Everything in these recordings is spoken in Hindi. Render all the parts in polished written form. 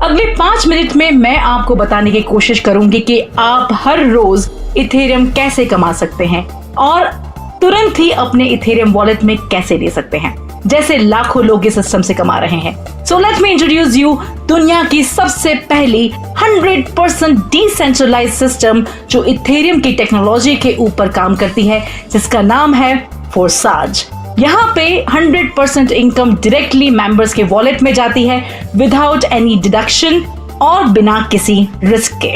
अगले 5 मिनट में मैं आपको बताने की कोशिश करूंगी कि आप हर रोज इथेरियम कैसे कमा सकते हैं और तुरंत ही अपने इथेरियम वॉलेट में कैसे ले सकते हैं, जैसे लाखों लोग इस सिस्टम से कमा रहे हैं। So let me introduce you दुनिया की सबसे पहली 100% डिसेंट्रलाइज्ड सिस्टम जो इथेरियम की टेक्नोलॉजी के ऊपर काम करती है, जिसका नाम है फोरसाज। यहाँ पे 100% इनकम डायरेक्टली मेंबर्स के वॉलेट में जाती है विदाउट एनी डिडक्शन और बिना किसी रिस्क के।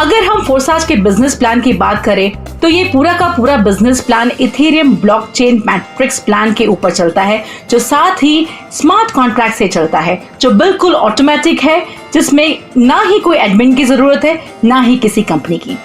अगर हम फोरसाज के बिजनेस प्लान की बात करें तो ये पूरा का पूरा business plan Ethereum blockchain matrix plan के ऊपर चलता है, जो साथ ही स्मार्ट कॉन्ट्रैक्ट से चलता है, जो बिल्कुल ऑटोमेटिक है, जिसमें ना ही कोई एडमिन की जरूरत है ना ही किसी कंपनी की।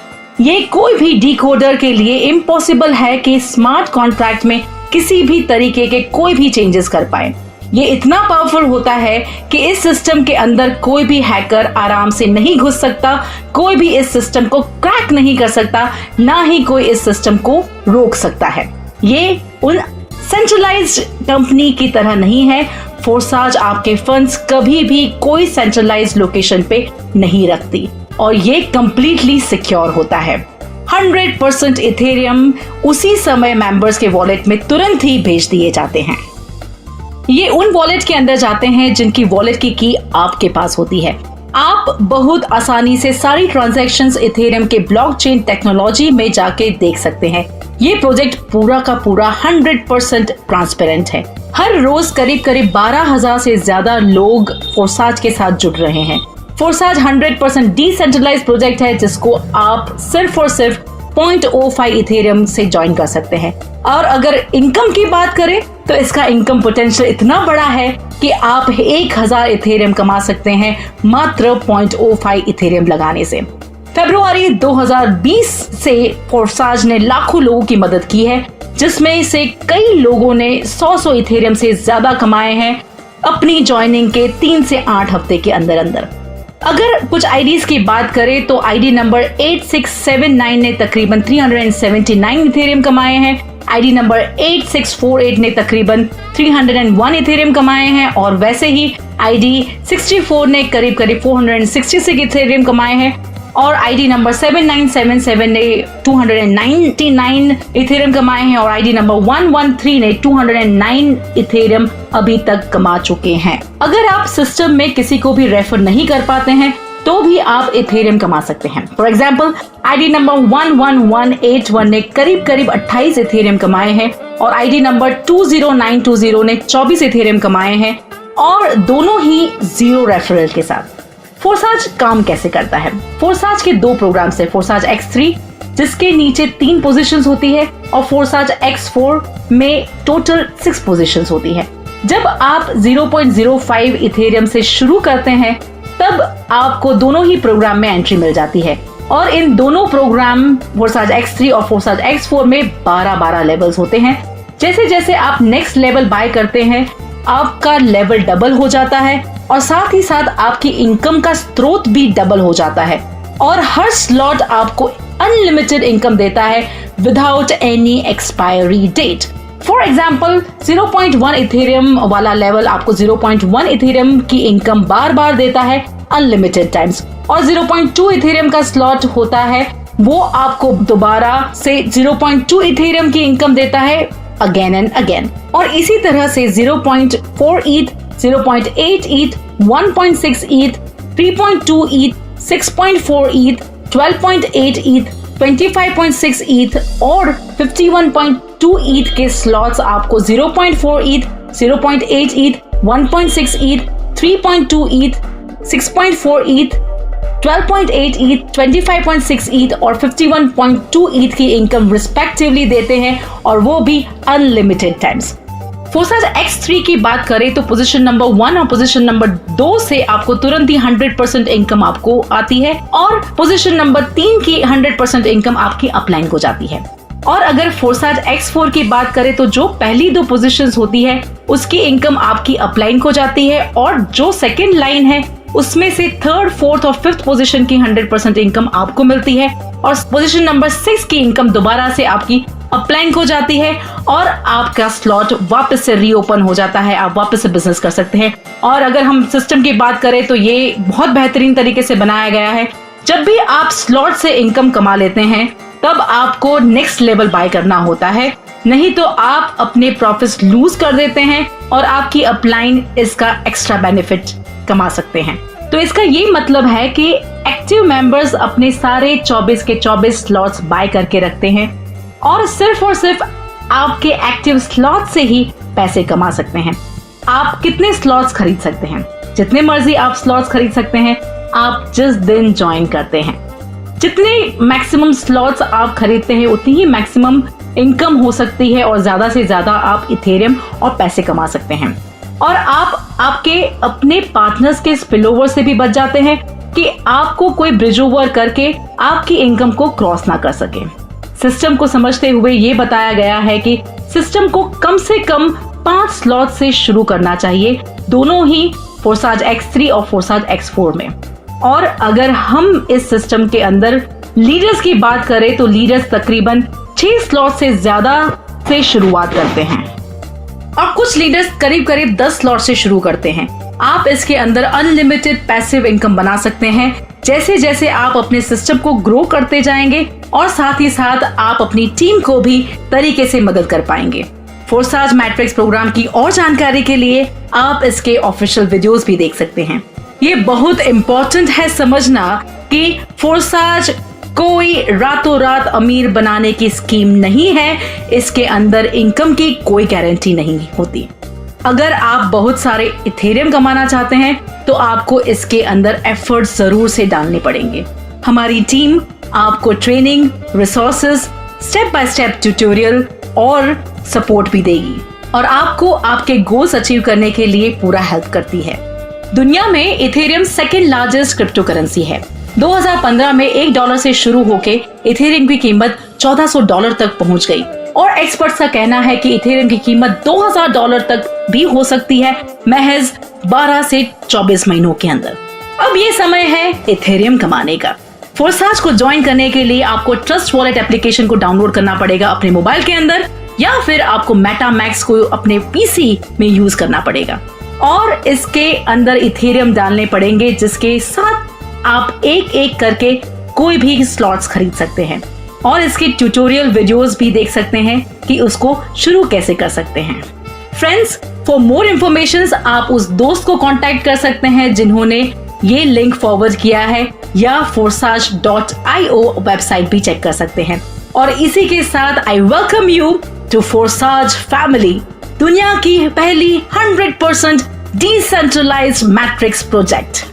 ये कोई भी डिकोडर के लिए इम्पॉसिबल है कि स्मार्ट कॉन्ट्रैक्ट में किसी भी तरीके के कोई भी चेंजेस कर पाए। ये इतना पावरफुल होता है कि इस सिस्टम के अंदर कोई भी हैकर आराम से नहीं घुस सकता, कोई भी इस सिस्टम को क्रैक नहीं कर सकता, ना ही कोई इस सिस्टम को रोक सकता है। ये उन सेंट्रलाइज्ड कंपनी की तरह नहीं है। फोरसाज आपके फंड्स कभी भी कोई सेंट्रलाइज्ड लोकेशन पे नहीं रखती और ये कंप्लीटली सिक्योर होता है। 100% इथेरियम उसी समय मेंबर्स के वॉलेट में तुरंत ही भेज दिए जाते हैं। ये उन वॉलेट के अंदर जाते हैं जिनकी वॉलेट की आपके पास होती है। आप बहुत आसानी से सारी ट्रांजैक्शंस इथेरियम के ब्लॉकचेन टेक्नोलॉजी में जाके देख सकते हैं। ये प्रोजेक्ट पूरा का पूरा 100% ट्रांसपेरेंट है। हर रोज करीब 12,000 से ज्यादा लोग फोरसाज के साथ जुड़ रहे हैं। फोरसाज 100% डिसेंट्रलाइज्ड प्रोजेक्ट है, जिसको आप सिर्फ और सिर्फ 0.05 इथेरियम से ज्वाइन कर सकते हैं। और अगर इनकम की बात करें तो इसका इनकम पोटेंशियल इतना बड़ा है कि आप 1000 इथेरियम कमा सकते हैं मात्र 0.05 इथेरियम लगाने से। फरवरी 2020 से फोरसाज ने लाखों लोगों की मदद की है, जिसमें से कई लोगों ने 100 इथेरियम से ज्यादा कमाए हैं अपनी ज्वाइनिंग के 3 से 8 हफ्ते के अंदर अंदर। अगर कुछ आईडीज की बात करें तो आईडी नंबर 8679 ने तकरीबन 379 इथेरियम कमाए हैं। आईडी नंबर 8648 ने तकरीबन 301 इथेरियम कमाए हैं और वैसे ही आईडी 64 ने करीब 466 इथेरियम कमाए हैं और आईडी नंबर 7977 ने 299 इथेरियम कमाए हैं और आईडी नंबर 113 ने 209 इथेरियम अभी तक कमा चुके हैं। अगर आप सिस्टम में किसी को भी रेफर नहीं कर पाते हैं तो भी आप इथेरियम कमा सकते हैं। फॉर एग्जाम्पल आईडी नंबर 11181 ने करीब 28 इथेरियम कमाए हैं और आईडी नंबर 20920 ने 24 इथेरियम कमाए हैं और दोनों ही 0 रेफरल के साथ। फोरसाज काम कैसे करता है? फोरसाज के 2 प्रोग्राम्स है, फोरसाज X3 जिसके नीचे 3 पोजीशंस होती है और फोरसाज X4 में टोटल 6 पोजीशंस होती है। जब आप 0.05 इथेरियम से शुरू करते हैं तब आपको दोनों ही प्रोग्राम में एंट्री मिल जाती है और इन दोनों प्रोग्राम फोरसाज X3 और फोरसाज X4 में 12 लेवल्स होते हैं। जैसे जैसे आप नेक्स्ट लेवल बाय करते हैं आपका लेवल डबल हो जाता है और साथ ही साथ आपकी इनकम का स्रोत भी डबल हो जाता है और हर स्लॉट आपको अनलिमिटेड इनकम देता है without any expiry date. For example 0.1 Ethereum वाला लेवल आपको 0.1 इथेरियम की इनकम बार बार देता है अनलिमिटेड टाइम्स और 0.2 इथेरियम का स्लॉट होता है वो आपको दोबारा से 0.2 इथेरियम की इनकम देता है अगेन एंड अगेन। और इसी तरह से 0.4 ETH, 0.8 ETH, 1.6 ETH, 3.2 ETH, 6.4 ETH, 12.8 ETH, 25.6 ETH और 51.2 ETH के स्लॉट्स आपको 0.4 ETH, 0.8 ETH, 1.6 ETH, 3.2 ETH, 6.4 ETH, 12.8 ETH, 25.6 ETH और 51.2 ETH की इनकम रिस्पेक्टिवली देते हैं और वो भी अनलिमिटेड टाइम्स। फोरसाज X3 की बात करें तो पोजीशन नंबर 1 और पोजीशन नंबर 2 से आपको तुरंत ही 100% इनकम आपको आती है और पोजीशन नंबर 3 की 100% इनकम आपकी अपलाइन को जाती है। और अगर फोरसाज X4 की बात करें तो जो पहली 2 पोजीशंस होती है उसकी इनकम आपकी अपलाइन को जाती है और जो सेकेंड लाइन है उसमें से 3rd, 4th और 5th पोजीशन की 100% इनकम आपको मिलती है और पोजीशन नंबर 6 की इनकम दोबारा से आपकी अपलाइन हो जाती है और आपका स्लॉट वापस से रीओपन हो जाता है, आप वापस से बिजनेस कर सकते हैं। और अगर हम सिस्टम की बात करें तो ये बहुत बेहतरीन तरीके से बनाया गया है। जब भी आप स्लॉट से इनकम कमा लेते हैं तब आपको नेक्स्ट लेवल बाय करना होता है, नहीं तो आप अपने प्रॉफिट्स लूज कर देते हैं और आपकी अपलाइन इसका एक्स्ट्रा बेनिफिट कमा सकते हैं। तो इसका ये मतलब है कि एक्टिव मेंबर्स अपने सारे 24 के 24 स्लॉट्स बाय करके रखते हैं और सिर्फ आपके एक्टिव स्लॉट से ही पैसे कमा सकते हैं। आप कितने स्लॉट्स खरीद सकते हैं? जितने मर्जी आप स्लॉट्स खरीद सकते हैं, आप जिस दिन ज्वाइन करते हैं। जितने मैक्सिमम स्लॉट्स आप खरीदते हैं उतनी ही मैक्सिमम इनकम हो सकती है और ज्यादा से ज्यादा आप इथेरियम और पैसे कमा सकते हैं। और आप आपके अपने पार्टनर्स के स्पिलओवर से भी बच जाते हैं कि आपको कोई ब्रिज ओवर करके आपकी इनकम को क्रॉस ना कर सके। सिस्टम को समझते हुए ये बताया गया है कि सिस्टम को कम से कम 5 स्लॉट से शुरू करना चाहिए, दोनों ही फोरसाज X3 और फोरसाज X4 में। और अगर हम इस सिस्टम के अंदर लीडर्स की बात करें तो लीडर्स तकरीबन 6 स्लॉट से ज्यादा से शुरुआत करते हैं और कुछ लीडर्स करीब 10 स्लॉट से शुरू करते हैं। आप इसके अंदर अनलिमिटेड पैसिव इनकम बना सकते हैं जैसे जैसे आप अपने सिस्टम को ग्रो करते जाएंगे और साथ ही साथ आप अपनी टीम को भी तरीके से मदद कर पाएंगे। फोरसाज मैट्रिक्स प्रोग्राम की और जानकारी के लिए आप इसके ऑफिशियल वीडियोस भी देख सकते हैं। ये बहुत इम्पोर्टेंट है समझना कि फोरसाज कोई रातों रात अमीर बनाने की स्कीम नहीं है, इसके अंदर इनकम की कोई गारंटी नहीं होती। अगर आप बहुत सारे इथेरियम कमाना चाहते हैं तो आपको इसके अंदर एफर्ट जरूर से डालने पड़ेंगे। हमारी टीम आपको training, resources, step by step tutorial और सपोर्ट भी देगी और आपको आपके गोल्स अचीव करने के लिए पूरा हेल्प करती है। दुनिया में Ethereum second largest crypto currency है। 2015 में $1 से शुरू होके इथेरियम की कीमत $1400 तक पहुंच गई और एक्सपर्ट्स का कहना है कि इथेरियम की कीमत $2000 तक भी हो सकती है महज 12 से 24 महीनों के अंदर। अब ये समय है इथेरियम कमाने का। फोरसाज को ज्वाइन करने के लिए आपको ट्रस्ट वॉलेट एप्लीकेशन को डाउनलोड करना पड़ेगा अपने मोबाइल के अंदर या फिर आपको मेटामैक्स को अपने पीसी में यूज करना पड़ेगा और इसके अंदर इथेरियम डालने पड़ेंगे जिसके साथ आप एक एक करके कोई भी स्लॉट्स खरीद सकते हैं और इसके ट्यूटोरियल वीडियोस भी देख सकते हैं कि उसको शुरू कैसे कर सकते हैं। फ्रेंड्स, फॉर मोर इन्फॉर्मेशन आप उस दोस्त को कांटेक्ट कर सकते हैं जिन्होंने ये लिंक फॉरवर्ड किया है या forsage.io वेबसाइट भी चेक कर सकते हैं। और इसी के साथ I welcome you to Forsage family, दुनिया की पहली 100% डिसेंट्रलाइज्ड मैट्रिक्स प्रोजेक्ट।